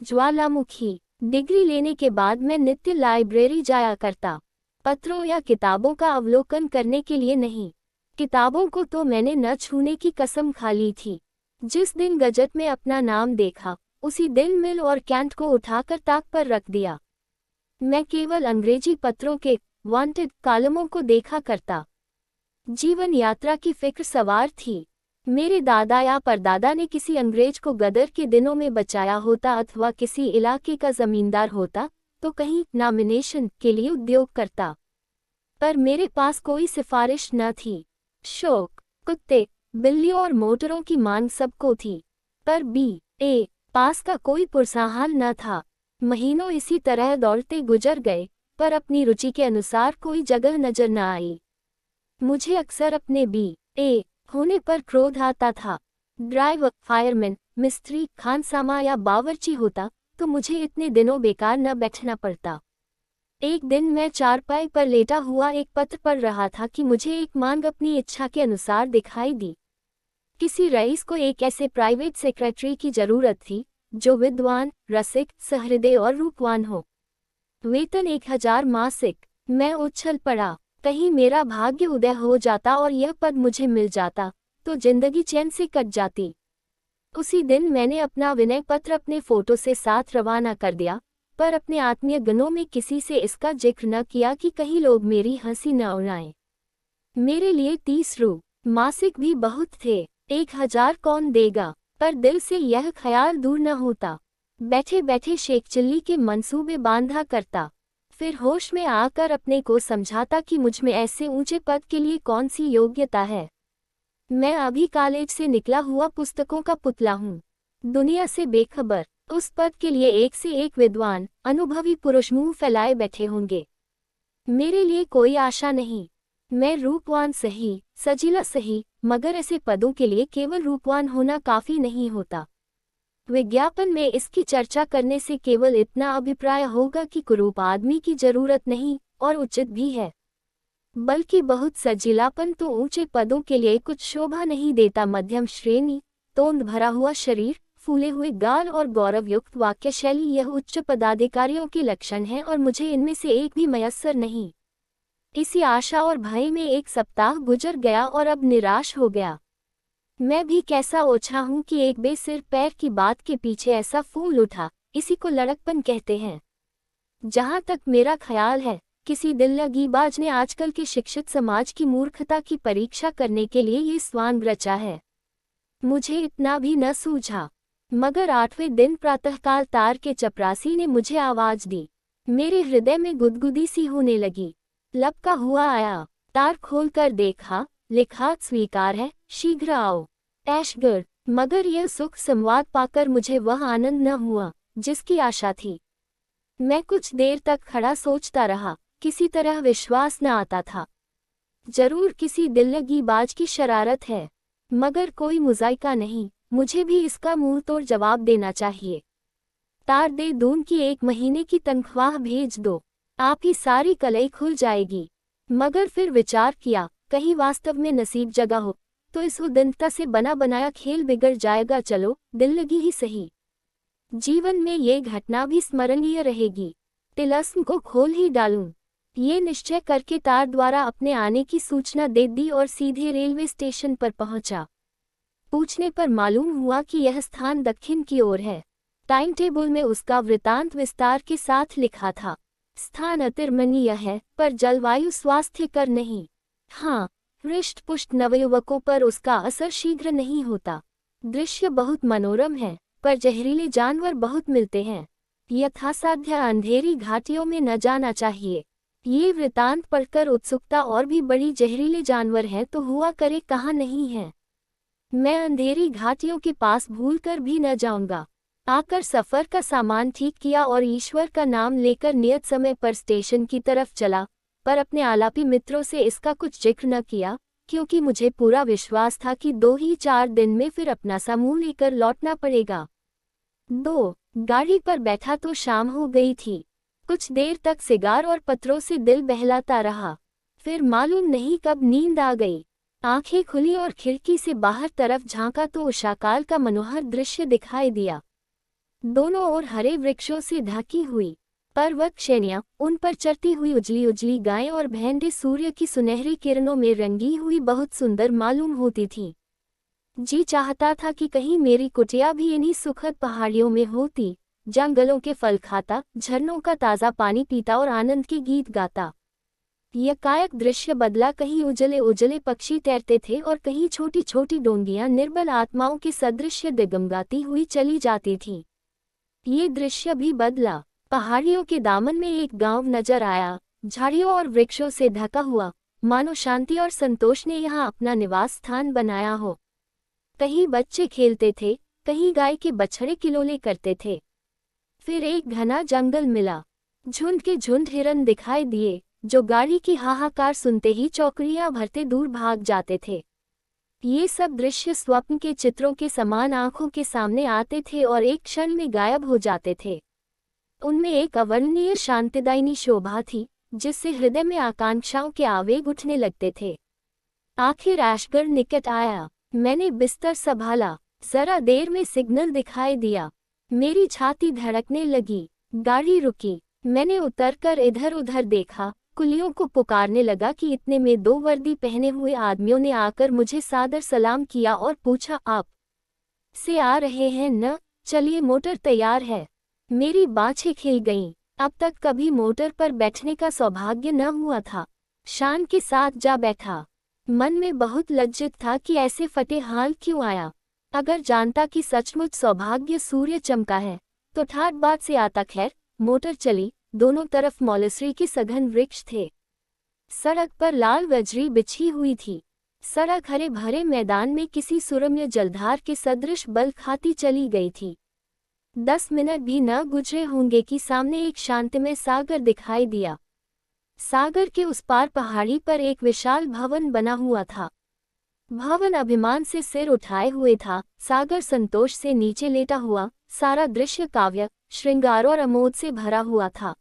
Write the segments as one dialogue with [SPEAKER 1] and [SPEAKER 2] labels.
[SPEAKER 1] ज्वालामुखी। Degree लेने के बाद मैं नित्य लाइब्रेरी जाया करता, पत्रों या किताबों का अवलोकन करने के लिए नहीं। किताबों को तो मैंने न छूने की कसम खा ली थी। जिस दिन गजट में अपना नाम देखा, उसी दिन मिल और कैंट को उठाकर ताक पर रख दिया। मैं केवल अंग्रेजी पत्रों के वांटेड कॉलमों को देखा करता। जीवन यात्रा की फिक्र सवार थी। मेरे दादा या परदादा ने किसी अंग्रेज को गदर के दिनों में बचाया होता अथवा किसी इलाके का जमींदार होता तो कहीं नॉमिनेशन के लिए उद्योग करता, पर मेरे पास कोई सिफारिश न थी। शौक, कुत्ते, बिल्लियों और मोटरों की मांग सबको थी, पर B.A. पास का कोई पुरसाहाल न था। महीनों इसी तरह दौड़ते गुजर गए, पर अपनी रुचि के अनुसार कोई जगह नजर न आई। मुझे अक्सर अपने B.A. होने पर क्रोध आता था। ड्राइवर, फायरमैन, मिस्त्री, खानसामा या बावर्ची होता तो मुझे इतने दिनों बेकार न बैठना पड़ता। एक दिन मैं चारपाई पर लेटा हुआ एक पत्र पढ़ रहा था कि मुझे एक मांग अपनी इच्छा के अनुसार दिखाई दी। किसी रईस को एक ऐसे प्राइवेट सेक्रेटरी की जरूरत थी जो विद्वान, रसिक, सहृदय और रूपवान हो। वेतन 1000 मासिक। मैं उछल पड़ा। कहीं मेरा भाग्य उदय हो जाता और यह पद मुझे मिल जाता तो जिंदगी चैन से कट जाती। उसी दिन मैंने अपना विनय पत्र अपने फोटो से साथ रवाना कर दिया, पर अपने आत्मीय गणों में किसी से इसका जिक्र न किया कि कहीं लोग मेरी हंसी न उड़ाएं। मेरे लिए 30 रू मासिक भी बहुत थे। 1000 कौन देगा, पर दिल से यह ख्याल दूर न होता। बैठे बैठे शेख चिल्ली के मंसूबे बांधा करता, फिर होश में आकर अपने को समझाता कि मुझमें ऐसे ऊंचे पद के लिए कौन सी योग्यता है। मैं अभी कॉलेज से निकला हुआ पुस्तकों का पुतला हूँ, दुनिया से बेखबर। उस पद के लिए एक से एक विद्वान, अनुभवी पुरुष मुंह फैलाए बैठे होंगे। मेरे लिए कोई आशा नहीं। मैं रूपवान सही, सजीला सही, मगर ऐसे पदों के लिए केवल रूपवान होना काफी नहीं होता। विज्ञापन में इसकी चर्चा करने से केवल इतना अभिप्राय होगा कि कुरूप आदमी की जरूरत नहीं, और उचित भी है, बल्कि बहुत सजीलापन तो ऊंचे पदों के लिए कुछ शोभा नहीं देता। मध्यम श्रेणी, तोंद भरा हुआ शरीर, फूले हुए गाल और गौरवयुक्त वाक्य शैली यह उच्च पदाधिकारियों के लक्षण हैं और मुझे इनमें से एक भी मयस्सर नहीं। इसी आशा और भय में एक सप्ताह गुजर गया और अब निराश हो गया। मैं भी कैसा ओछा हूं कि एक बेसिर पैर की बात के पीछे ऐसा फूल उठा। इसी को लड़कपन कहते हैं। जहां तक मेरा ख्याल है, किसी दिल्लगीबाज ने आजकल के शिक्षित समाज की मूर्खता की परीक्षा करने के लिए ये स्वांग रचा है। मुझे इतना भी न सूझा, मगर 8वें दिन प्रातःकाल तार के चपरासी ने मुझे आवाज दी। मेरे हृदय में गुदगुदी सी होने लगी। लपका हुआ आया। तार खोलकर देखा, लिखा स्वीकार है, शीघ्र आओ, ऐशगढ़। मगर यह सुख संवाद पाकर मुझे वह आनंद न हुआ जिसकी आशा थी। मैं कुछ देर तक खड़ा सोचता रहा, किसी तरह विश्वास न आता था। जरूर किसी दिल्लगीबाज की शरारत है, मगर कोई मुजायका नहीं। मुझे भी इसका मुंह तोड़ जवाब देना चाहिए। तार दे दून की 1 महीने की तनख्वाह भेज दो, आप ही सारी कलई खुल जाएगी। मगर फिर विचार किया, कहीं वास्तव में नसीब जगा हो तो इस उद्दंडता से बना बनाया खेल बिगड़ जाएगा। चलो, दिल्लगी ही सही, जीवन में ये घटना भी स्मरणीय रहेगी। तिलस्म को खोल ही डालूं, ये निश्चय करके तार द्वारा अपने आने की सूचना दे दी और सीधे रेलवे स्टेशन पर पहुंचा। पूछने पर मालूम हुआ कि यह स्थान दक्षिण की ओर है। टाइम टेबल में उसका वृतांत विस्तार के साथ लिखा था। स्थान अतिरमणीय है, पर जलवायु स्वास्थ्यकर नहीं। हाँ, हृष्ट पुष्ट नवयुवकों पर उसका असर शीघ्र नहीं होता। दृश्य बहुत मनोरम है, पर जहरीले जानवर बहुत मिलते हैं। यथासाध्य अंधेरी घाटियों में न जाना चाहिए। ये वृतांत पढ़कर उत्सुकता और भी बड़ी। जहरीले जानवर हैं तो हुआ करे, कहाँ नहीं है। मैं अंधेरी घाटियों के पास भूलकर भी न जाऊंगा। आकर सफर का सामान ठीक किया और ईश्वर का नाम लेकर नियत समय पर स्टेशन की तरफ चला, पर अपने आलापी मित्रों से इसका कुछ जिक्र न किया, क्योंकि मुझे पूरा विश्वास था कि 2 ही 4 दिन में फिर अपना समूह लेकर लौटना पड़ेगा। गाड़ी पर बैठा तो शाम हो गई थी। कुछ देर तक सिगार और पत्रों से दिल बहलाता रहा, फिर मालूम नहीं कब नींद आ गई। आंखें खुली और खिड़की से बाहर तरफ झांका तो उषाकाल का मनोहर दृश्य दिखाई दिया। दोनों ओर हरे वृक्षों से ढकी हुई पर्वत श्रेणियां, उन पर चरती हुई उजली उजली गायें और भैंडे सूर्य की सुनहरी किरणों में रंगी हुई बहुत सुंदर मालूम होती थीं। जी चाहता था कि कहीं मेरी कुटिया भी इन्हीं सुखद पहाड़ियों में होती, जंगलों के फल खाता, झरनों का ताज़ा पानी पीता और आनंद के गीत गाता। यकायक दृश्य बदला, कहीं उजले उजले पक्षी तैरते थे और कहीं छोटी छोटी डोंगियां निर्बल आत्माओं के सदृश्य दिगमगाती हुई चली जाती थीं। ये दृश्य भी बदला। पहाड़ियों के दामन में एक गांव नजर आया, झाड़ियों और वृक्षों से ढका हुआ, मानो शांति और संतोष ने यहाँ अपना निवास स्थान बनाया हो। कहीं बच्चे खेलते थे, कहीं गाय के बछड़े किलोले करते थे। फिर एक घना जंगल मिला, झुंड के झुंड हिरन दिखाई दिए, जो गाड़ी की हाहाकार सुनते ही चौकड़ियां भरते दूर भाग जाते थे। ये सब दृश्य स्वप्न के चित्रों के समान आंखों के सामने आते थे और एक क्षण में गायब हो जाते थे। उनमें एक अवर्णनीय शांतिदायिनी शोभा थी, जिससे हृदय में आकांक्षाओं के आवेग उठने लगते थे। आखिर ऐशगढ़ निकट आया। मैंने बिस्तर संभाला, जरा देर में सिग्नल दिखाई दिया। मेरी छाती धड़कने लगी। गाड़ी रुकी। मैंने उतरकर इधर उधर देखा, कुलियों को पुकारने लगा कि इतने में 2 वर्दी पहने हुए आदमियों ने आकर मुझे सादर सलाम किया और पूछा, आप से आ रहे हैं न? चलिए, मोटर तैयार है। मेरी बाँछें खिल गईं। अब तक कभी मोटर पर बैठने का सौभाग्य न हुआ था। शान के साथ जा बैठा। मन में बहुत लज्जित था कि ऐसे फटे हाल क्यों आया। अगर जानता कि सचमुच सौभाग्य सूर्य चमका है तो ठाट बात से आता। खैर, मोटर चली। दोनों तरफ मौलसरी के सघन वृक्ष थे। सड़क पर लाल बजरी बिछी हुई थी। सड़क हरे भरे मैदान में किसी सुरम्य जलधार के सदृश बल खाती चली गई थी। 10 मिनट भी न गुजरे होंगे कि सामने एक शांतिमय सागर दिखाई दिया। सागर के उस पार पहाड़ी पर एक विशाल भवन बना हुआ था। भवन अभिमान से सिर उठाए हुए था, सागर संतोष से नीचे लेटा हुआ। सारा दृश्य काव्य, श्रृंगार और अमोद से भरा हुआ था।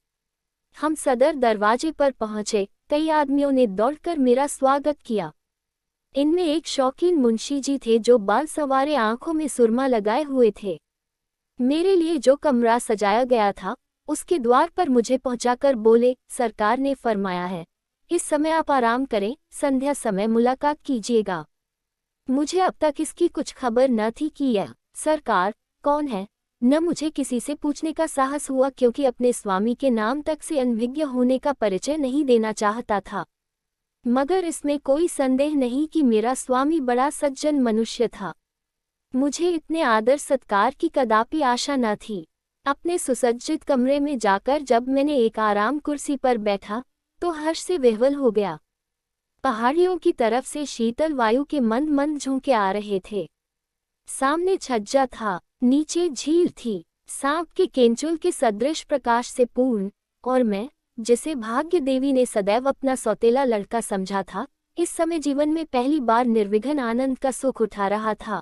[SPEAKER 1] हम सदर दरवाजे पर पहुंचे। कई आदमियों ने दौड़कर मेरा स्वागत किया। इनमें एक शौकीन मुंशी जी थे जो बाल संवारे आंखों में सुरमा लगाए हुए थे। मेरे लिए जो कमरा सजाया गया था, उसके द्वार पर मुझे पहुंचाकर बोले, सरकार ने फरमाया है, इस समय आप आराम करें, संध्या समय मुलाकात कीजिएगा। मुझे अब तक इसकी कुछ खबर न थी कि यह सरकार कौन है। न मुझे किसी से पूछने का साहस हुआ, क्योंकि अपने स्वामी के नाम तक से अनभिज्ञ होने का परिचय नहीं देना चाहता था। मगर इसमें कोई संदेह नहीं कि मेरा स्वामी बड़ा सज्जन मनुष्य था। मुझे इतने आदर सत्कार की कदापि आशा न थी। अपने सुसज्जित कमरे में जाकर जब मैंने एक आराम कुर्सी पर बैठा तो हर्ष से विह्वल हो गया। पहाड़ियों की तरफ से शीतल वायु के मंद मंद झोंके आ रहे थे। सामने छज्जा था, नीचे झील थी, सांप के केंचुल के सदृश प्रकाश से पूर्ण, और मैं, जिसे भाग्य देवी ने सदैव अपना सौतेला लड़का समझा था, इस समय जीवन में पहली बार निर्विघ्न आनंद का सुख उठा रहा था।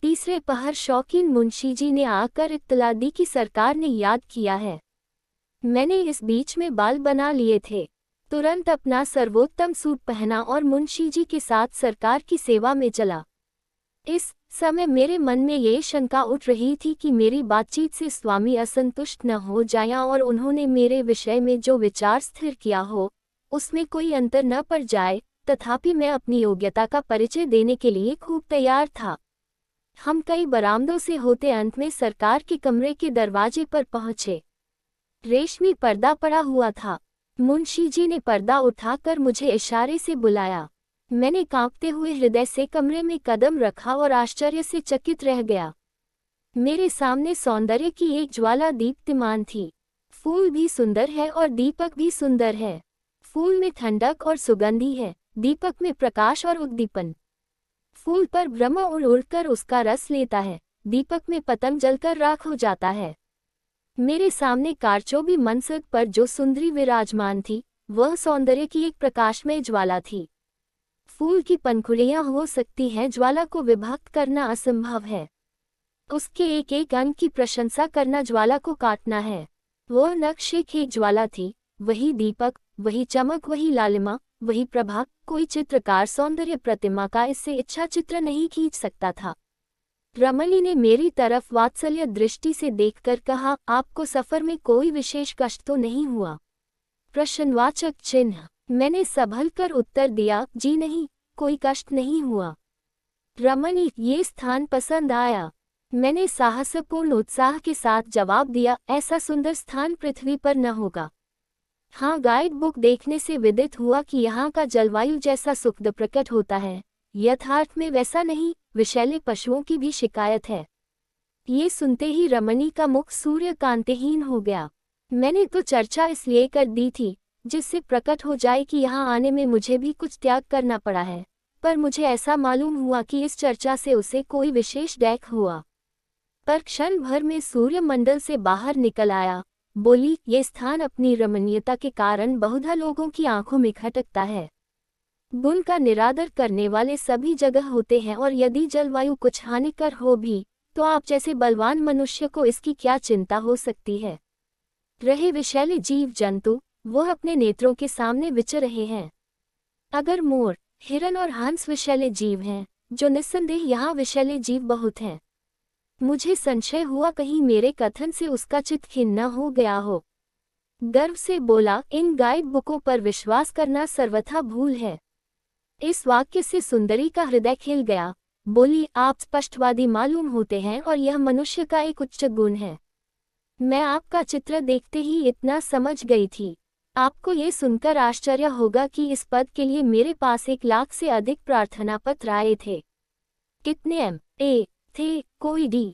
[SPEAKER 1] तीसरे पहर शौकीन मुंशी जी ने आकर इत्तला दी कि सरकार ने याद किया है। मैंने इस बीच में बाल बना लिए थे। तुरंत अपना सर्वोत्तम सूट पहना और मुंशी जी के साथ सरकार की सेवा में चला। इस समय मेरे मन में ये शंका उठ रही थी कि मेरी बातचीत से स्वामी असंतुष्ट न हो जाएं और उन्होंने मेरे विषय में जो विचार स्थिर किया हो, उसमें कोई अंतर न पड़ जाए। तथापि मैं अपनी योग्यता का परिचय देने के लिए खूब तैयार था। हम कई बरामदों से होते अंत में सरकार के कमरे के दरवाजे पर पहुंचे। रेशमी पर्दा पड़ा हुआ था। मुंशी जी ने पर्दा उठाकर मुझे इशारे से बुलाया। मैंने कांपते हुए हृदय से कमरे में कदम रखा और आश्चर्य से चकित रह गया। मेरे सामने सौंदर्य की एक ज्वाला दीप्तिमान थी। फूल भी सुंदर है और दीपक भी सुंदर है। फूल में ठंडक और सुगंधी है, दीपक में प्रकाश और उद्दीपन। फूल पर ब्रह्म उड़कर उसका रस लेता है, दीपक में पतंग जलकर राख हो जाता है। मेरे सामने कारचोबी मनसद पर जो सुंदरी विराजमान थी, वह सौंदर्य की एक प्रकाशमय ज्वाला थी। फूल की पंखुड़ियां हो सकती हैं, ज्वाला को विभक्त करना असंभव है। उसके एक एक अंग की प्रशंसा करना ज्वाला को काटना है। वह नक्शे की ज्वाला थी, वही दीपक, वही चमक, वही लालिमा, वही प्रभा। कोई चित्रकार सौंदर्य प्रतिमा का इससे इच्छा चित्र नहीं खींच सकता था। रमणी ने मेरी तरफ वात्सल्य दृष्टि से देखकर कहा, आपको सफर में कोई विशेष कष्ट तो नहीं हुआ? प्रश्नवाचक चिन्ह। मैंने संभल कर उत्तर दिया, जी नहीं, कोई कष्ट नहीं हुआ। रमणी, ये स्थान पसंद आया? मैंने साहसपूर्ण उत्साह के साथ जवाब दिया, ऐसा सुंदर स्थान पृथ्वी पर न होगा। हाँ, गाइड बुक देखने से विदित हुआ कि यहाँ का जलवायु जैसा सुखद प्रकट होता है, यथार्थ में वैसा नहीं, विषैले पशुओं की भी शिकायत है। ये सुनते ही रमणी का मुख सूर्यकांतिहीन हो गया। मैंने तो चर्चा इसलिए कर दी थी जिससे प्रकट हो जाए कि यहाँ आने में मुझे भी कुछ त्याग करना पड़ा है, पर मुझे ऐसा मालूम हुआ कि इस चर्चा से उसे कोई विशेष डैक हुआ। पर क्षण भर में सूर्यमंडल से बाहर निकल आया। बोली, ये स्थान अपनी रमणीयता के कारण बहुधा लोगों की आंखों में खटकता है। गुण का निरादर करने वाले सभी जगह होते हैं, और यदि जलवायु कुछ हानिकर हो भी तो आप जैसे बलवान मनुष्य को इसकी क्या चिंता हो सकती है। रहे विषैले जीव जंतु, वह अपने नेत्रों के सामने विचर रहे हैं। अगर मोर, हिरन और हंस विषैले जीव हैं, जो निस्संदेह यहाँ विषैले जीव बहुत हैं। मुझे संशय हुआ कहीं मेरे कथन से उसका चित्त खिन्न न हो गया हो। गर्व से बोला, इन गाइड बुकों पर विश्वास करना सर्वथा भूल है। इस वाक्य से सुंदरी का हृदय खिल गया। बोली, आप स्पष्टवादी मालूम होते हैं और यह मनुष्य का एक उच्च गुण है। मैं आपका चित्र देखते ही इतना समझ गई थी। आपको ये सुनकर आश्चर्य होगा कि इस पद के लिए मेरे पास 1 लाख से अधिक प्रार्थना पत्र आए थे। कितने M.A. थे, कोई D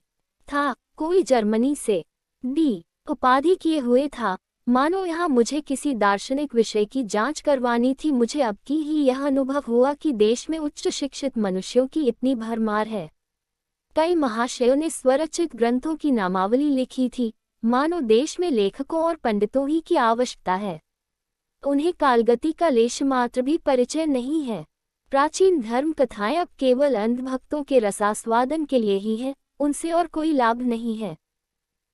[SPEAKER 1] था, कोई जर्मनी से D उपाधि किए हुए था, मानो यहाँ मुझे किसी दार्शनिक विषय की जांच करवानी थी। मुझे अब की ही यह अनुभव हुआ कि देश में उच्च शिक्षित मनुष्यों की इतनी भरमार है। कई महाशयों ने स्वरचित ग्रंथों की नामावली लिखी थी, मानो देश में लेखकों और पंडितों ही की आवश्यकता है। उन्हें कालगति का लेश मात्र भी परिचय नहीं है। प्राचीन धर्म कथाएं अब केवल अंधभक्तों के रसास्वादन के लिए ही है, उनसे और कोई लाभ नहीं है।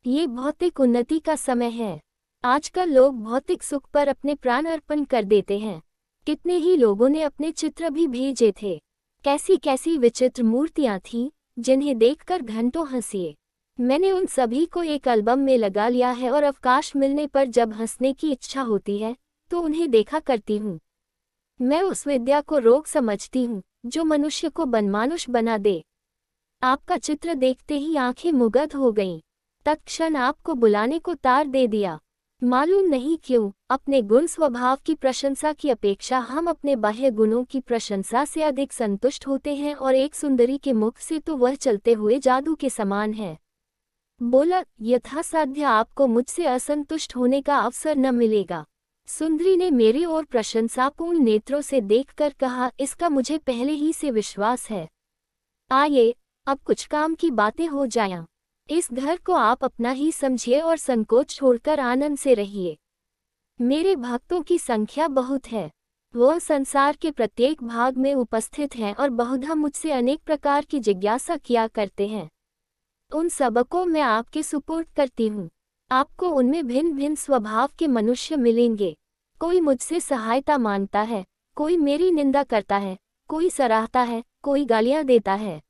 [SPEAKER 1] ये भौतिक उन्नति का समय है। आजकल लोग भौतिक सुख पर अपने प्राण अर्पण कर देते हैं। कितने ही लोगों ने अपने चित्र भी भेजे थे। कैसी कैसी विचित्र मूर्तियां थीं, जिन्हें देखकर घंटों हंसिए। मैंने उन सभी को एक एल्बम में लगा लिया है, और अवकाश मिलने पर जब हंसने की इच्छा होती है तो उन्हें देखा करती हूँ। मैं उस विद्या को रोग समझती हूँ जो मनुष्य को बनमानुष बना दे। आपका चित्र देखते ही आंखें मुग्ध हो गईं। तत्क्षण आपको बुलाने को तार दे दिया। मालूम नहीं क्यों, अपने गुण स्वभाव की प्रशंसा की अपेक्षा हम अपने बाह्य गुणों की प्रशंसा से अधिक संतुष्ट होते हैं, और एक सुंदरी के मुख से तो वह चलते हुए जादू के समान है। बोला, यथासाध्य आपको मुझसे असंतुष्ट होने का अवसर न मिलेगा। सुंदरी ने मेरी ओर प्रशंसापूर्ण नेत्रों से देखकर कहा, इसका मुझे पहले ही से विश्वास है। आइए, अब कुछ काम की बातें हो जाएं। इस घर को आप अपना ही समझिए और संकोच छोड़कर आनंद से रहिए। मेरे भक्तों की संख्या बहुत है। वह संसार के प्रत्येक भाग में उपस्थित हैं और बहुधा मुझसे अनेक प्रकार की जिज्ञासा किया करते हैं। उन सबको मैं आपके सुपुर्द करती हूँ। आपको उनमें भिन्न भिन्न स्वभाव के मनुष्य मिलेंगे। कोई मुझसे सहायता मांगता है, कोई मेरी निंदा करता है, कोई सराहता है, कोई गालियां देता है।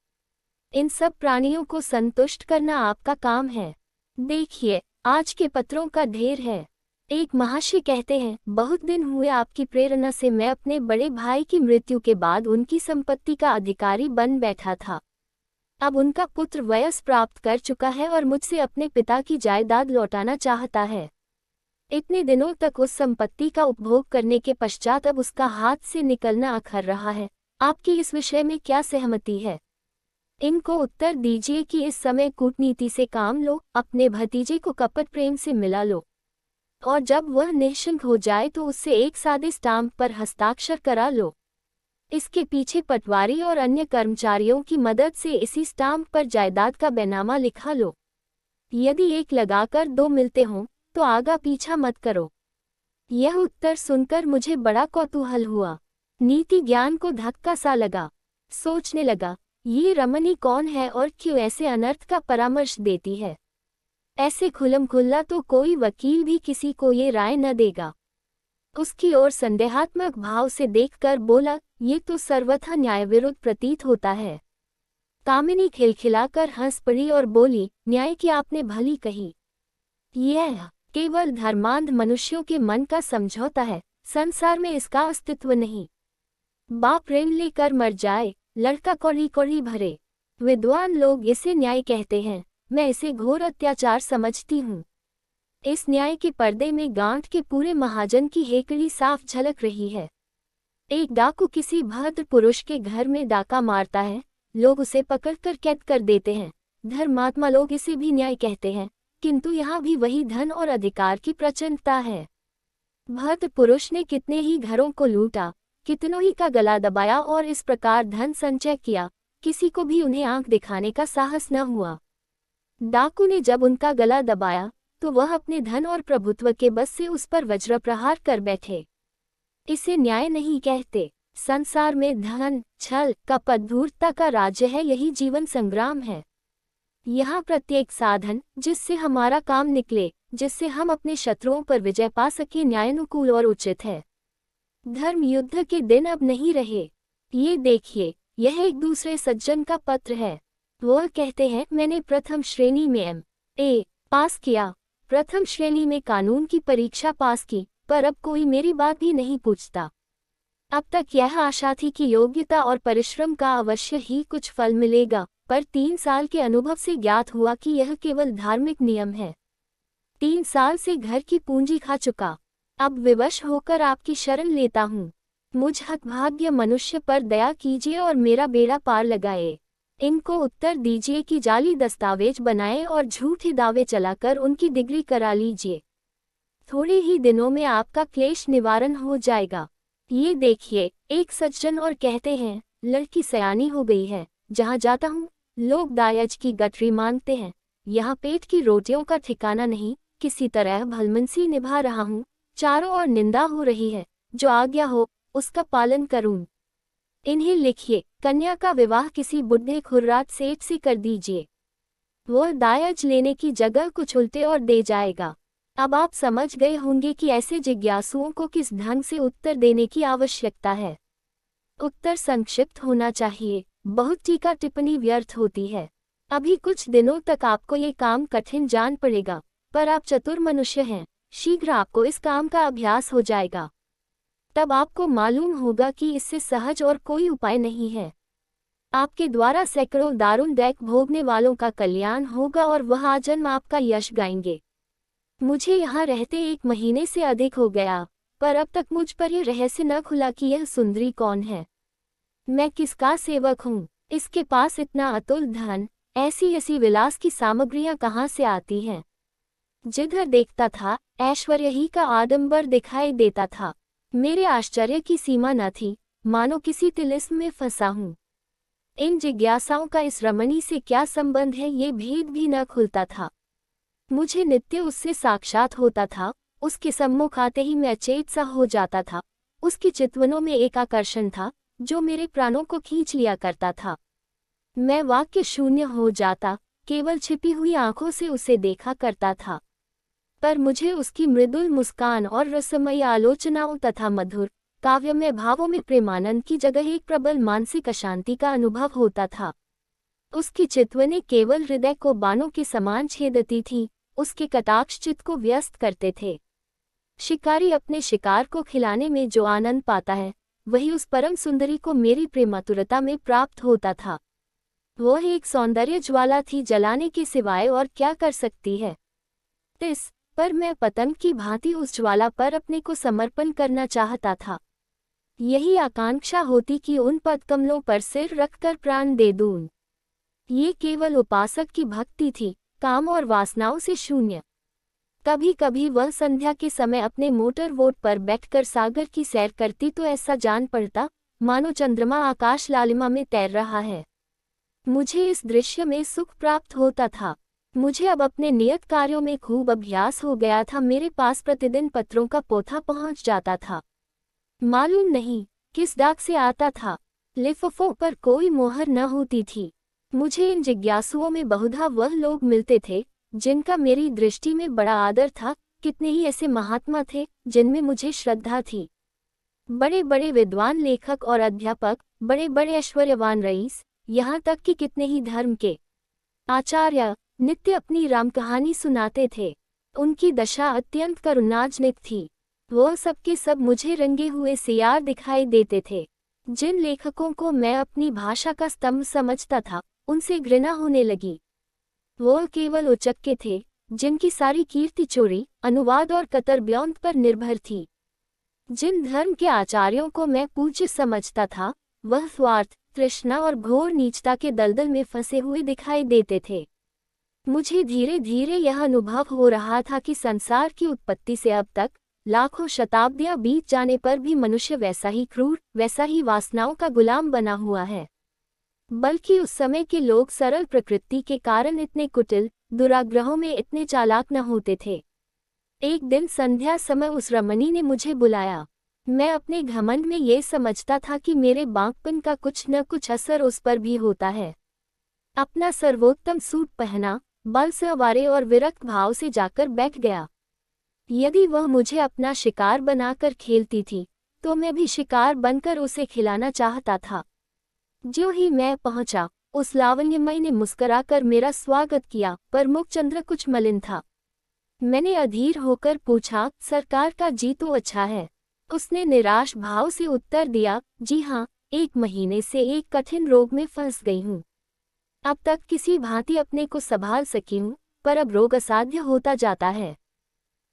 [SPEAKER 1] इन सब प्राणियों को संतुष्ट करना आपका काम है। देखिए, आज के पत्रों का ढेर है। एक महाशय कहते हैं, बहुत दिन हुए आपकी प्रेरणा से मैं अपने बड़े भाई की मृत्यु के बाद उनकी संपत्ति का अधिकारी बन बैठा था। अब उनका पुत्र वयस प्राप्त कर चुका है और मुझसे अपने पिता की जायदाद लौटाना चाहता है। इतने दिनों तक उस संपत्ति का उपभोग करने के पश्चात अब उसका हाथ से निकलना अखर रहा है। आपकी इस विषय में क्या सहमति है? इनको उत्तर दीजिए कि इस समय कूटनीति से काम लो, अपने भतीजे को कपट प्रेम से मिला लो, और जब वह निश्चिंत हो जाए तो उससे एक सादे स्टाम्प पर हस्ताक्षर करा लो। इसके पीछे पटवारी और अन्य कर्मचारियों की मदद से इसी स्टाम्प पर जायदाद का बैनामा लिखा लो। यदि एक लगाकर 2 मिलते हों तो आगा पीछा मत करो। यह उत्तर सुनकर मुझे बड़ा कौतूहल हुआ। नीति ज्ञान को धक्का सा लगा। सोचने लगा, ये रमणी कौन है और क्यों ऐसे अनर्थ का परामर्श देती है। ऐसे खुल्लम खुल्ला तो कोई वकील भी किसी को ये राय न देगा। उसकी ओर संदेहात्मक भाव से देखकर बोला, ये तो सर्वथा न्यायविरुद्ध प्रतीत होता है। कामिनी खिलखिलाकर हंस पड़ी और बोली, न्याय की आपने भली कही। यह केवल धर्मांध मनुष्यों के मन का समझौता है, संसार में इसका अस्तित्व नहीं। बाप ऋण लेकर मर जाए, लड़का कौड़ी कौड़ी भरे। विद्वान लोग इसे न्याय कहते हैं, मैं इसे घोर अत्याचार समझती हूँ। इस न्याय के पर्दे में गांठ के पूरे महाजन की हेकड़ी साफ झलक रही है। एक डाकू किसी भद्र पुरुष के घर में डाका मारता है, लोग उसे पकड़कर कैद कर देते हैं। धर्मात्मा लोग इसे भी न्याय कहते हैं, किंतु यहाँ भी वही धन और अधिकार की प्रचंडता है। भद्र पुरुष ने कितने ही घरों को लूटा, कितनों ही का गला दबाया और इस प्रकार धन संचय किया, किसी को भी उन्हें आंख दिखाने का साहस न हुआ। डाकू ने जब उनका गला दबाया तो वह अपने धन और प्रभुत्व के बस से उस पर वज्र प्रहार कर बैठे। इसे न्याय नहीं कहते। संसार में धन, छल, कपट, धूर्तता का राज्य है, यही जीवन संग्राम है। यहाँ प्रत्येक साधन जिससे हमारा काम निकले, जिससे हम अपने शत्रुओं पर विजय पा सके, न्यायानुकूल और उचित है। धर्म युद्ध के दिन अब नहीं रहे। ये देखिए, यह एक दूसरे सज्जन का पत्र है। वह कहते हैं, मैंने प्रथम श्रेणी में M.A. पास किया, प्रथम श्रेणी में कानून की परीक्षा पास की, पर अब कोई मेरी बात भी नहीं पूछता। अब तक यह आशा थी कि योग्यता और परिश्रम का अवश्य ही कुछ फल मिलेगा, पर 3 साल के अनुभव से ज्ञात हुआ कि यह केवल धार्मिक नियम है। 3 साल से घर की पूंजी खा चुका। अब विवश होकर आपकी शरण लेता हूँ। मुझ हतभाग्य मनुष्य पर दया कीजिए और मेरा बेड़ा पार लगाए। इनको उत्तर दीजिए कि जाली दस्तावेज बनाए और झूठे दावे चलाकर उनकी डिग्री करा लीजिए। थोड़े ही दिनों में आपका क्लेश निवारण हो जाएगा। ये देखिए, एक सज्जन और कहते हैं, लड़की सयानी हो गई है। जहाँ जाता हूँ लोग दायज की गठरी मांगते हैं। यहाँ पेट की रोटियों का ठिकाना नहीं, किसी तरह भलमनसी निभा रहा हूँ। चारों ओर निंदा हो रही है, जो आज्ञा हो उसका पालन करूँ। इन्हें लिखिए, कन्या का विवाह किसी बुढ़े खुर्राट सेठ से कर दीजिए। वह दायज लेने की जगह कुछ उल्टे और दे जाएगा। अब आप समझ गए होंगे कि ऐसे जिज्ञासुओं को किस ढंग से उत्तर देने की आवश्यकता है। उत्तर संक्षिप्त होना चाहिए, बहुत टीका टिप्पणी व्यर्थ होती है। अभी कुछ दिनों तक आपको ये काम कठिन जान पड़ेगा, पर आप चतुर मनुष्य हैं, शीघ्र आपको इस काम का अभ्यास हो जाएगा। तब आपको मालूम होगा कि इससे सहज और कोई उपाय नहीं है। आपके द्वारा सैकड़ों दारुण दैक भोगने वालों का कल्याण होगा और वह आजन्म आपका यश गाएंगे। मुझे यहाँ रहते 1 महीने से अधिक हो गया, पर अब तक मुझ पर यह रहस्य न खुला कि यह सुंदरी कौन है। मैं किसका सेवक हूँ? इसके पास इतना अतुल धन, ऐसी ऐसी विलास की सामग्रियाँ कहाँ से आती हैं? जिधर देखता था ऐश्वर्य ही का आडंबर दिखाई देता था। मेरे आश्चर्य की सीमा न थी, मानो किसी तिलिस्म में फंसा हूँ। इन जिज्ञासाओं का इस रमणी से क्या संबंध है, ये भेद भी न खुलता था। मुझे नित्य उससे साक्षात होता था, उसके सम्मुख आते ही मैं अचेत सा हो जाता था। उसकी चितवनों में एक आकर्षण था जो मेरे प्राणों को खींच लिया करता था। मैं वाक्य शून्य हो जाता, केवल छिपी हुई आंखों से उसे देखा करता था। पर मुझे उसकी मृदुल मुस्कान और रसमयी आलोचनाओं तथा मधुर काव्यमय भावों में प्रेमानंद की जगह एक प्रबल मानसिक अशांति का अनुभव होता था। उसकी चितवनें केवल हृदय को बाणों के समान छेदती थीं, उसके कटाक्ष चित्त को व्यस्त करते थे। शिकारी अपने शिकार को खिलाने में जो आनंद पाता है, वही उस परम सुंदरी को मेरी प्रेमातुरता में प्राप्त होता था। वह एक सौंदर्य ज्वाला थी, जलाने के सिवाय और क्या कर सकती है। इस पर मैं पतंग की भांति उस ज्वाला पर अपने को समर्पण करना चाहता था। यही आकांक्षा होती कि उन पदकमलों पर सिर रखकर प्राण दे दूं। ये केवल उपासक की भक्ति थी, काम और वासनाओं से शून्य। कभी कभी वह संध्या के समय अपने मोटर बोट पर बैठकर सागर की सैर करती तो ऐसा जान पड़ता मानो चंद्रमा आकाश लालिमा में तैर रहा है। मुझे इस दृश्य में सुख प्राप्त होता था। मुझे अब अपने नियत कार्यों में खूब अभ्यास हो गया था। मेरे पास प्रतिदिन पत्रों का पोथा पहुंच जाता था। मालूम नहीं किस डाक से आता था। लिफाफों पर कोई मोहर न होती थी। मुझे इन जिज्ञासुओं में बहुधा वह लोग मिलते थे जिनका मेरी दृष्टि में बड़ा आदर था। कितने ही ऐसे महात्मा थे जिनमें मुझे श्रद्धा थी। बड़े बड़े विद्वान लेखक और अध्यापक, बड़े बड़े ऐश्वर्यवान रईस, यहाँ तक कि कितने ही धर्म के आचार्य नित्य अपनी राम कहानी सुनाते थे। उनकी दशा अत्यंत करुणाजनक थी। वह सबके सब मुझे रंगे हुए सियार दिखाई देते थे। जिन लेखकों को मैं अपनी भाषा का स्तंभ समझता था, उनसे घृणा होने लगी। वह केवल उचक्के थे, जिनकी सारी कीर्ति चोरी, अनुवाद और कतरब्यौंत पर निर्भर थी। जिन धर्म के आचार्यों को मैं पूज्य समझता था, वह स्वार्थ, तृष्णा और घोर नीचता के दलदल में फंसे हुए दिखाई देते थे। मुझे धीरे धीरे यह अनुभव हो रहा था कि संसार की उत्पत्ति से अब तक लाखों शताब्दियां बीत जाने पर भी मनुष्य वैसा ही क्रूर, वैसा ही वासनाओं का गुलाम बना हुआ है। बल्कि उस समय के लोग सरल प्रकृति के कारण इतने कुटिल, दुराग्रहों में इतने चालाक न होते थे। एक दिन संध्या समय उस रमणी ने मुझे बुलाया। मैं अपने घमंड में ये समझता था कि मेरे बांकपन का कुछ न कुछ असर उस पर भी होता है। अपना सर्वोत्तम सूट पहना, बल से अवारे और विरक्त भाव से जाकर बैठ गया। यदि वह मुझे अपना शिकार बनाकर खेलती थी, तो मैं भी शिकार बनकर उसे खिलाना चाहता था। जो ही मैं पहुंचा, उस लावण्यमयी ने मुस्कुराकर मेरा स्वागत किया, पर मुखचंद्र कुछ मलिन था। मैंने अधीर होकर पूछा, सरकार का जी तो अच्छा है। उसने निराश भाव से उत्तर दिया, जी हाँ, 1 महीने से एक कठिन रोग में फंस गई हूँ। अब तक किसी भांति अपने को संभाल सकी हूँ, पर अब रोग असाध्य होता जाता है।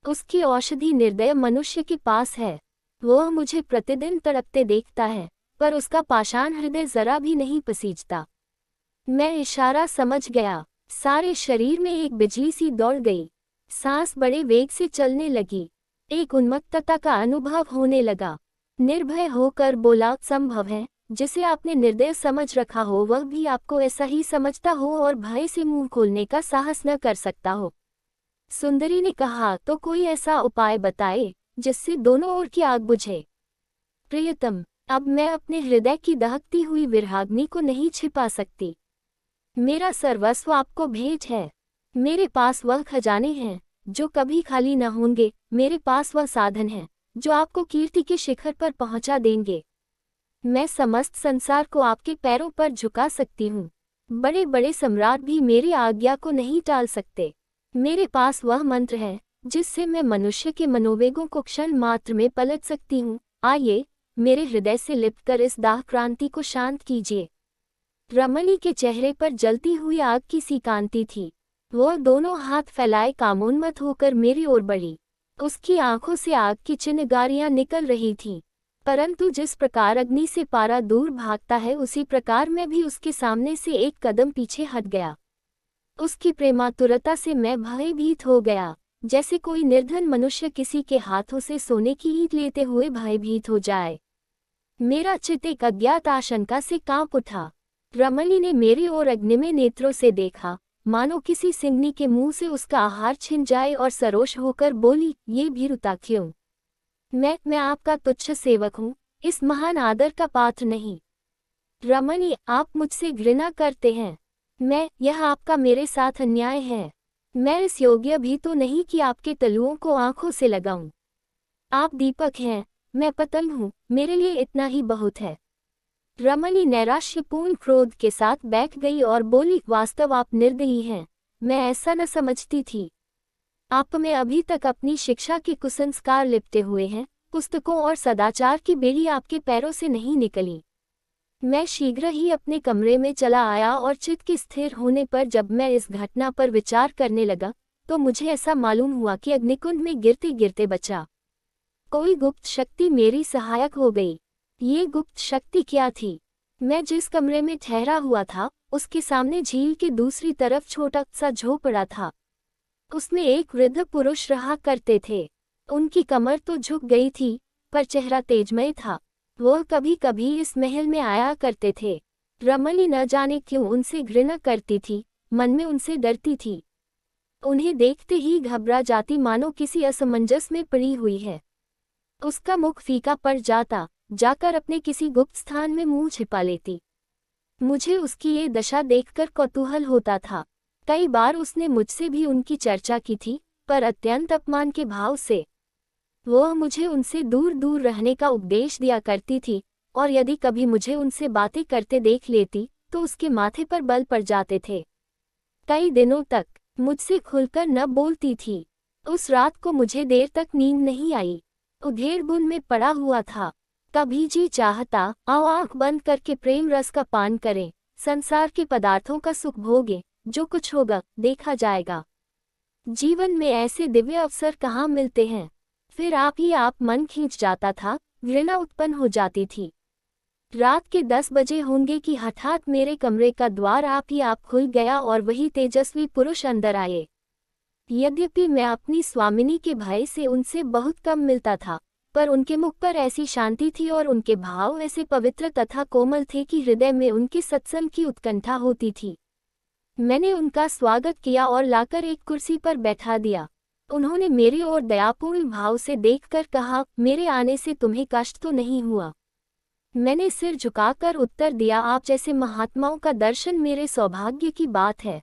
[SPEAKER 1] उसकी औषधि निर्दय मनुष्य के पास है। वह मुझे प्रतिदिन तड़पते देखता है, पर उसका पाषाण हृदय जरा भी नहीं पसीजता। मैं इशारा समझ गया। सारे शरीर में एक बिजली सी दौड़ गई। सांस बड़े वेग से चलने लगी। एक उन्मत्तता का अनुभव होने लगा। निर्भय होकर बोला, संभव है जिसे आपने निर्दय समझ रखा हो वह भी आपको ऐसा ही समझता हो और भय से मुंह खोलने का साहस न कर सकता हो। सुंदरी ने कहा, तो कोई ऐसा उपाय बताए जिससे दोनों ओर की आग बुझे। प्रियतम, अब मैं अपने हृदय की दहकती हुई विरहाग्नि को नहीं छिपा सकती। मेरा सर्वस्व आपको भेंट है। मेरे पास वह खजाने हैं जो कभी खाली न होंगे। मेरे पास वह साधन हैं जो आपको कीर्ति के शिखर पर पहुंचा देंगे। मैं समस्त संसार को आपके पैरों पर झुका सकती हूँ। बड़े बड़े सम्राट भी मेरी आज्ञा को नहीं टाल सकते। मेरे पास वह मंत्र है जिससे मैं मनुष्य के मनोवेगों को क्षण मात्र में पलट सकती हूँ। आइए, मेरे हृदय से लिपटकर इस दाह क्रांति को शांत कीजिए। रमणी के चेहरे पर जलती हुई आग की सी कांति थी। वह दोनों हाथ फैलाए कामोन्मत्त होकर मेरी ओर बढ़ी। उसकी आंखों से आग की चिंगारियां निकल रही थीं। परंतु जिस प्रकार अग्नि से पारा दूर भागता है, उसी प्रकार मैं भी उसके सामने से एक कदम पीछे हट गया। उसकी प्रेमातुरता से मैं भयभीत हो गया, जैसे कोई निर्धन मनुष्य किसी के हाथों से सोने की ईंट लेते हुए भयभीत हो जाए। मेरा चित्त एक अज्ञात आशंका से कांप उठा। रमणी ने मेरी ओर अग्निमय नेत्रों से देखा, मानो किसी सिंहनी के मुंह से उसका आहार छिन जाए, और सरोष होकर बोली, ये भीरुता क्यों? मैं आपका तुच्छ सेवक हूँ, इस महान आदर का पात्र नहीं। रमणी, आप मुझसे घृणा करते हैं। यह आपका मेरे साथ अन्याय है। मैं इस योग्य भी तो नहीं कि आपके तलुओं को आंखों से लगाऊं। आप दीपक हैं, मैं पतंग हूँ, मेरे लिए इतना ही बहुत है। रमणी नैराश्यपूर्ण क्रोध के साथ बैठ गई और बोली, वास्तव आप निर्दयी हैं। मैं ऐसा न समझती थी। आप में अभी तक अपनी शिक्षा के कुसंस्कार लिपटे हुए हैं। पुस्तकों और सदाचार की बेड़ी आपके पैरों से नहीं निकली। मैं शीघ्र ही अपने कमरे में चला आया और चित्त के स्थिर होने पर जब मैं इस घटना पर विचार करने लगा, तो मुझे ऐसा मालूम हुआ कि अग्निकुंड में गिरते गिरते बचा। कोई गुप्त शक्ति मेरी सहायक हो गई। ये गुप्त शक्ति क्या थी? मैं जिस कमरे में ठहरा हुआ था, उसके सामने झील के दूसरी तरफ छोटा सा झोपड़ा था। उसमें एक वृद्ध पुरुष रहा करते थे। उनकी कमर तो झुक गई थी, पर चेहरा तेजमय था। वह कभी कभी इस महल में आया करते थे। रमणी न जाने क्यों उनसे घृणा करती थी, मन में उनसे डरती थी। उन्हें देखते ही घबरा जाती, मानो किसी असमंजस में पड़ी हुई है। उसका मुख फीका पड़ जाता, जाकर अपने किसी गुप्त स्थान में मुंह छिपा लेती। मुझे उसकी ये दशा देखकर कौतूहल होता था। कई बार उसने मुझसे भी उनकी चर्चा की थी, पर अत्यंत अपमान के भाव से। वह मुझे उनसे दूर दूर रहने का उपदेश दिया करती थी, और यदि कभी मुझे उनसे बातें करते देख लेती, तो उसके माथे पर बल पड़ जाते थे। कई दिनों तक मुझसे खुलकर न बोलती थी। उस रात को मुझे देर तक नींद नहीं आई। उधेड़-बुन में पड़ा हुआ था। कभी जी चाहता, आओ आंख बंद करके प्रेम रस का पान करें, संसार के पदार्थों का सुख भोगें, जो कुछ होगा देखा जाएगा। जीवन में ऐसे दिव्य अवसर कहाँ मिलते हैं। फिर आप ही आप मन खींच जाता था, घृणा उत्पन्न हो जाती थी। रात के 10 बजे होंगे कि हठात मेरे कमरे का द्वार आप ही आप खुल गया और वही तेजस्वी पुरुष अंदर आए। यद्यपि मैं अपनी स्वामिनी के भय से उनसे बहुत कम मिलता था, पर उनके मुख पर ऐसी शांति थी और उनके भाव ऐसे पवित्र तथा कोमल थे कि हृदय में उनके सत्संग की उत्कंठा होती थी। मैंने उनका स्वागत किया और लाकर एक कुर्सी पर बैठा दिया। उन्होंने मेरी ओर दयापूर्ण भाव से देखकर कहा, मेरे आने से तुम्हें कष्ट तो नहीं हुआ? मैंने सिर झुकाकर उत्तर दिया, आप जैसे महात्माओं का दर्शन मेरे सौभाग्य की बात है।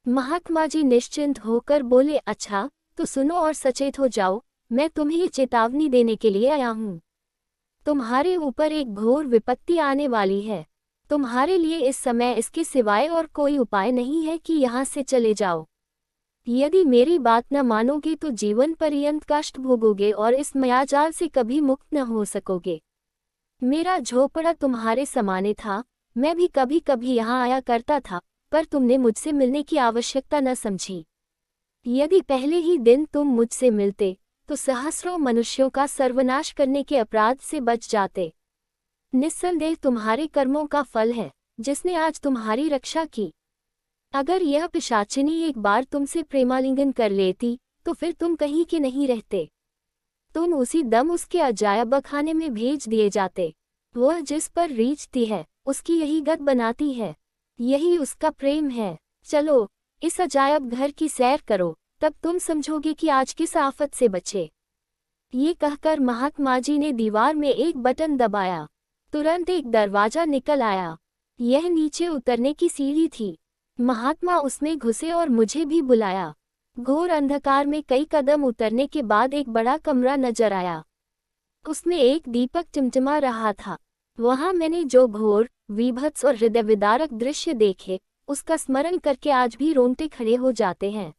[SPEAKER 1] महात्मा जी निश्चिंत होकर बोले, अच्छा तो सुनो और सचेत हो जाओ, मैं तुम्हें ये चेतावनी देने के लिए आया हूँ। तुम्हारे ऊपर एक घोर विपत्ति आने वाली है। तुम्हारे लिए इस समय इसके सिवाय और कोई उपाय नहीं है कि यहाँ से चले जाओ। यदि मेरी बात न मानोगे तो जीवन पर्यंत कष्ट भोगोगे और इस मायाजाल से कभी मुक्त न हो सकोगे। मेरा झोपड़ा तुम्हारे समाने था, मैं भी कभी कभी यहाँ आया करता था, पर तुमने मुझसे मिलने की आवश्यकता न समझी। यदि पहले ही दिन तुम मुझसे मिलते तो सहस्रों मनुष्यों का सर्वनाश करने के अपराध से बच जाते। निस्संदेह तुम्हारे कर्मों का फल है, जिसने आज तुम्हारी रक्षा की। अगर यह पिशाचिनी एक बार तुमसे प्रेमालिंगन कर लेती तो फिर तुम कहीं के नहीं रहते। तुम उसी दम उसके अजायब खाने में भेज दिए जाते। वह जिस पर रीझती है उसकी यही गत बनाती है, यही उसका प्रेम है। चलो इस अजायब घर की सैर करो, तब तुम समझोगे कि आज किस आफत से बचे। ये कहकर महात्मा जी ने दीवार में एक बटन दबाया। तुरंत एक दरवाजा निकल आया। यह नीचे उतरने की सीढ़ी थी। महात्मा उसमें घुसे और मुझे भी बुलाया। घोर अंधकार में कई कदम उतरने के बाद एक बड़ा कमरा नजर आया। उसमें एक दीपक टिमटिमा रहा था। वहां मैंने जो घोर, विभत्स और हृदय विदारक दृश्य देखे, उसका स्मरण करके आज भी रोंगटे खड़े हो जाते हैं।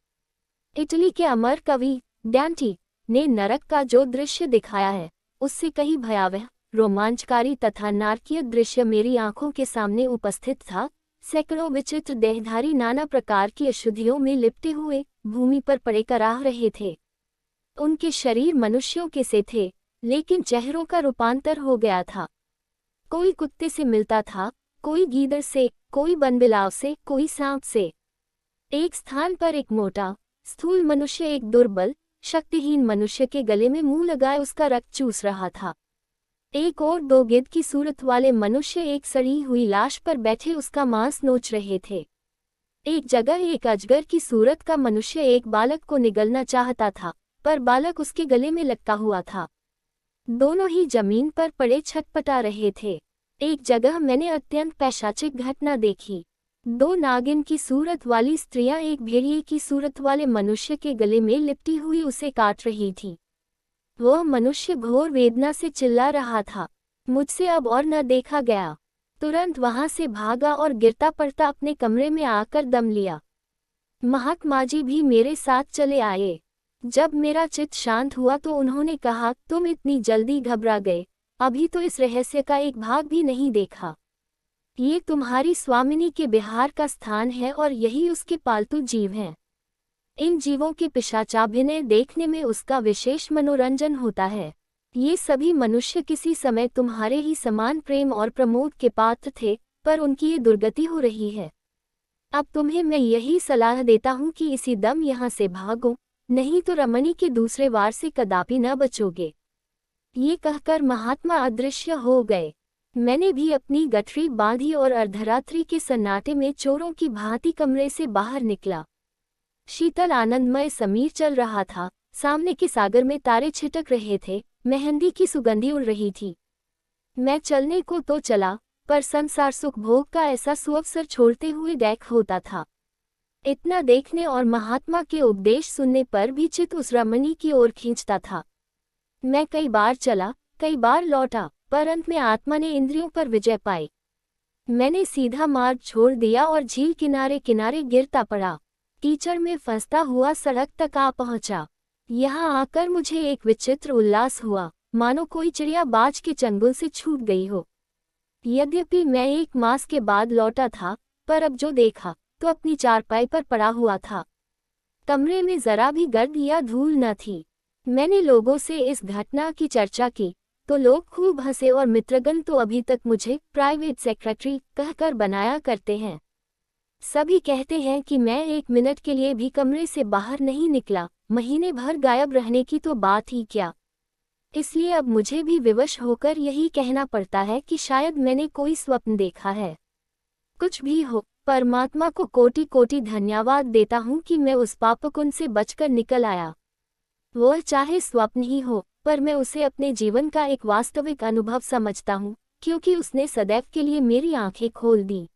[SPEAKER 1] इटली के अमर कवि डांटी ने नरक का जो दृश्य दिखाया है, उससे कहीं भयावह, रोमांचकारी तथा नारकीय दृश्य मेरी आंखों के सामने उपस्थित था। सैकड़ों विचित्र देहधारी नाना प्रकार की अशुद्धियों में लिपटे हुए भूमि पर पड़े कराह रहे थे। उनके शरीर मनुष्यों के से थे, लेकिन चेहरों का रूपांतर हो गया था। कोई कुत्ते से मिलता था, कोई गीदड़ से, कोई बनबिलाव से, कोई सांप से। एक स्थान पर एक मोटा, स्थूल मनुष्य एक दुर्बल, शक्तिहीन मनुष्य के गले में मुंह लगाए उसका रक्त चूस रहा था। एक और दो गिद्ध की सूरत वाले मनुष्य एक सड़ी हुई लाश पर बैठे उसका मांस नोच रहे थे। एक जगह एक अजगर की सूरत का मनुष्य एक बालक को निगलना चाहता था, पर बालक उसके गले में लटका हुआ था। दोनों ही जमीन पर पड़े छटपटा रहे थे। एक जगह मैंने अत्यंत पैशाचिक घटना देखी। दो नागिन की सूरत वाली स्त्रियां एक भेड़िए की सूरत वाले मनुष्य के गले में लिपटी हुई उसे काट रही थी। वह मनुष्य घोर वेदना से चिल्ला रहा था। मुझसे अब और न देखा गया। तुरंत वहां से भागा और गिरता पड़ता अपने कमरे में आकर दम लिया। महात्मा जी भी मेरे साथ चले आए। जब मेरा चित्त शांत हुआ तो उन्होंने कहा, तुम इतनी जल्दी घबरा गए, अभी तो इस रहस्य का एक भाग भी नहीं देखा। ये तुम्हारी स्वामिनी के बिहार का स्थान है और यही उसके पालतू जीव हैं। इन जीवों के पिशाचाभिनय देखने में उसका विशेष मनोरंजन होता है। ये सभी मनुष्य किसी समय तुम्हारे ही समान प्रेम और प्रमोद के पात्र थे, पर उनकी ये दुर्गति हो रही है। अब तुम्हें मैं यही सलाह देता हूँ कि इसी दम यहाँ से भागो, नहीं तो रमणी के दूसरे वार से कदापि न बचोगे। ये कहकर महात्मा अदृश्य हो गए। मैंने भी अपनी गठरी बांधी और अर्धरात्रि के सन्नाटे में चोरों की भांति कमरे से बाहर निकला। शीतल आनंदमय समीर चल रहा था। सामने के सागर में तारे छिटक रहे थे। मेहंदी की सुगंधी उड़ रही थी। मैं चलने को तो चला, पर संसार सुख भोग का ऐसा सुअवसर छोड़ते हुए बैक होता था। इतना देखने और महात्मा के उपदेश सुनने पर भी चित्त उस रमणी की ओर खींचता था। मैं कई बार चला, कई बार लौटा, पर अंत में आत्मा ने इंद्रियों पर विजय पाई। मैंने सीधा मार्ग छोड़ दिया और झील किनारे किनारे गिरता पड़ा। कीचड़ में फंसता हुआ सड़क तक आ पहुंचा। यहाँ आकर मुझे एक विचित्र उल्लास हुआ, मानो कोई चिड़िया बाज के चंगुल से छूट गई हो। यद्यपि मैं 1 मास के बाद लौटा था, पर अब जो देखा तो अपनी चारपाई पर पड़ा हुआ था। कमरे में जरा भी गर्द या धूल न थी। मैंने लोगों से इस घटना की चर्चा की तो लोग खूब हंसे और मित्रगण तो अभी तक मुझे प्राइवेट सेक्रेटरी कहकर बनाया करते हैं। सभी कहते हैं कि मैं 1 मिनट के लिए भी कमरे से बाहर नहीं निकला, महीने भर गायब रहने की तो बात ही क्या। इसलिए अब मुझे भी विवश होकर यही कहना पड़ता है कि शायद मैंने कोई स्वप्न देखा है। कुछ भी हो, परमात्मा को कोटि कोटि धन्यवाद देता हूँ कि मैं उस पापकुंड से बचकर निकल आया। वह चाहे स्वप्न ही हो, पर मैं उसे अपने जीवन का एक वास्तविक अनुभव समझता हूँ, क्योंकि उसने सदैव के लिए मेरी आंखें खोल दी।